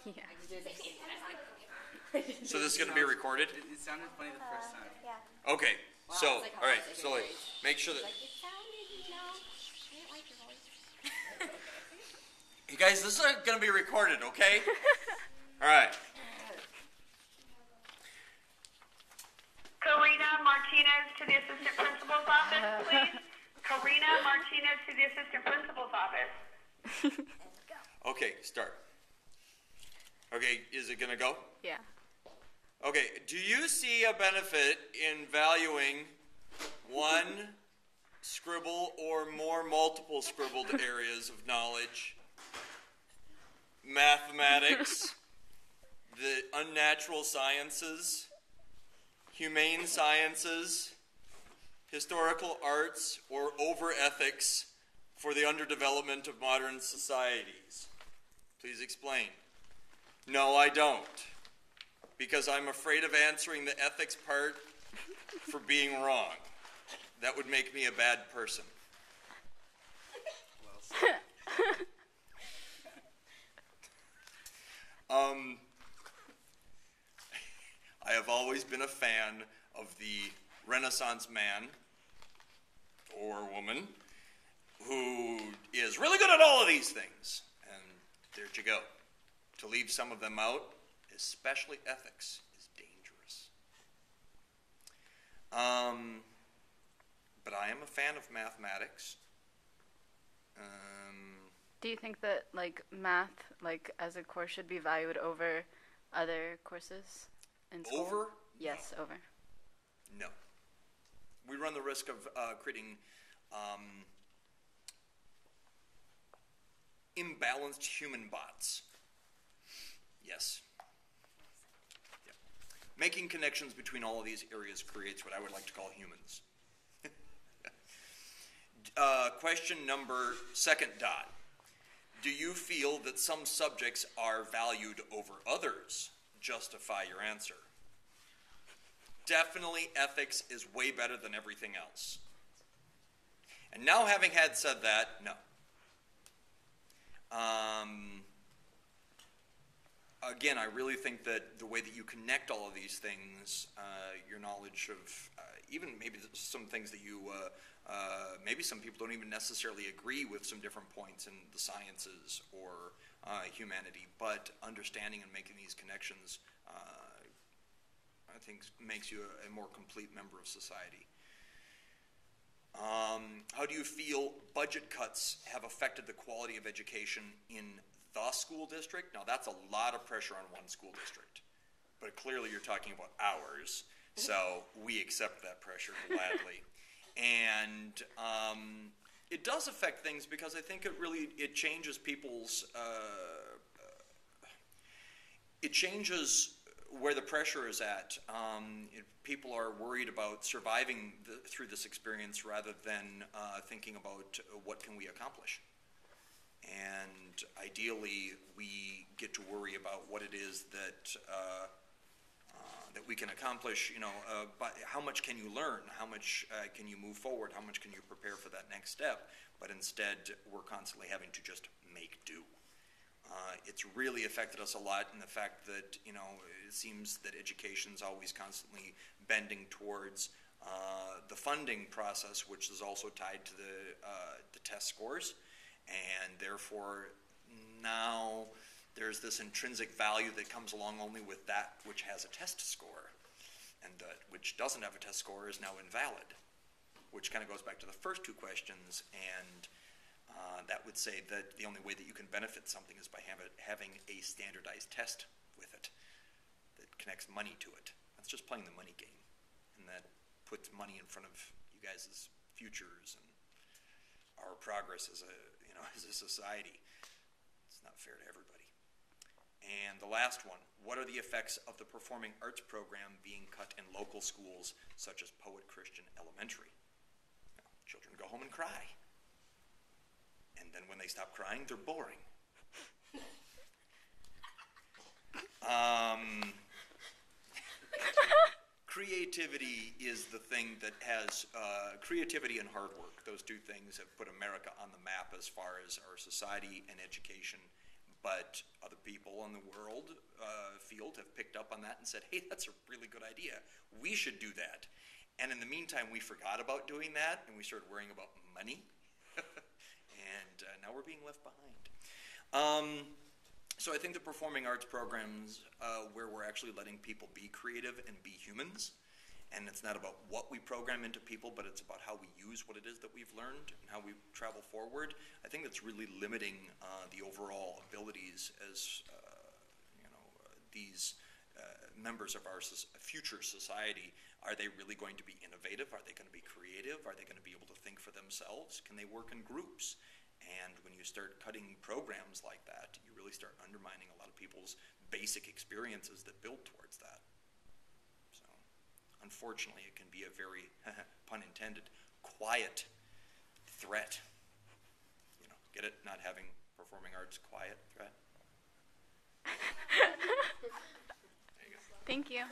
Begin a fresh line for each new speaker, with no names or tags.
Yeah.
So this is going to be recorded?
It sounded funny the first time.
Yeah.
Okay,
Wow,
so,
it's like
all right,
almost like
so
a
like,
voice.
make sure that,
Like, it sounded, I didn't like your voice.
you guys, this is going to be recorded, okay? All right.
Karina Martinez to the assistant principal's office, please. Karina Martinez to the assistant principal's office.
Okay, start. Okay, is it going to go?
Yeah.
Okay, do you see a benefit in valuing one scribble or more multiple scribbled areas of knowledge? Mathematics, the unnatural sciences, humane sciences, historical arts, or over ethics for the underdevelopment of modern societies? Please explain. No, I don't. Because I'm afraid of answering the ethics part for being wrong. That would make me a bad person.
Well said.
I have always been a fan of the Renaissance man or woman who is really good at all of these things. And there you go. To leave some of them out, especially ethics, is dangerous. But I am a fan of mathematics.
Do you think that, like, math, like, as a course should be valued over other courses in school?
Over?
Yes, over.
No. We run the risk of creating imbalanced human bots. Yes. Yeah. Making connections between all of these areas creates what I would like to call humans. Question number second dot. Do you feel that some subjects are valued over others? Justify your answer. Definitely ethics is way better than everything else. And now, having had said that, no. Again, I really think that the way that you connect all of these things, your knowledge of even maybe some things that you, maybe some people don't even necessarily agree with some different points in the sciences or humanity, but understanding and making these connections, I think makes you a more complete member of society. How do you feel budget cuts have affected the quality of education in the school district? Now, that's a lot of pressure on one school district, but clearly you're talking about ours, so we accept that pressure gladly. And it does affect things because I think it changes people's, it changes where the pressure is at. People are worried about surviving through this experience rather than thinking about what can we accomplish. And ideally, we get to worry about what it is that that we can accomplish. But how much can you learn? How much can you move forward? How much can you prepare for that next step? But instead, we're constantly having to just make do. It's really affected us a lot in the fact that, it seems that education's always constantly bending towards the funding process, which is also tied to the test scores. And therefore, now there's this intrinsic value that comes along only with that which has a test score. And that which doesn't have a test score is now invalid, which kind of goes back to the first two questions. And that would say that the only way that you can benefit something is by having a standardized test with it that connects money to it. That's just playing the money game, and that puts money in front of you guys' futures and our progress as a society. It's not fair to everybody. And the last one: what are the effects of the performing arts program being cut in local schools such as Poet Christian Elementary? Children go home and cry. And then when they stop crying, they're boring. Creativity is the thing that has, creativity and hard work, those two things have put America on the map as far as our society and education But other people in the world field have picked up on that and said, hey, that's a really good idea. We should do that. And in the meantime, we forgot about doing that, and we started worrying about money. And now we're being left behind. So I think the performing arts programs where we're actually letting people be creative and be humans, and it's not about what we program into people, but it's about how we use what it is that we've learned and how we travel forward. I think that's really limiting the overall abilities as these members of our future society. Are they really going to be innovative? Are they going to be creative? Are they going to be able to think for themselves? Can they work in groups? And when you start cutting programs like that, you really start undermining a lot of people's basic experiences that build towards that. So, unfortunately, it can be a very, pun intended, quiet threat. Get it? Not having performing arts quiet threat. There you go.
Thank you.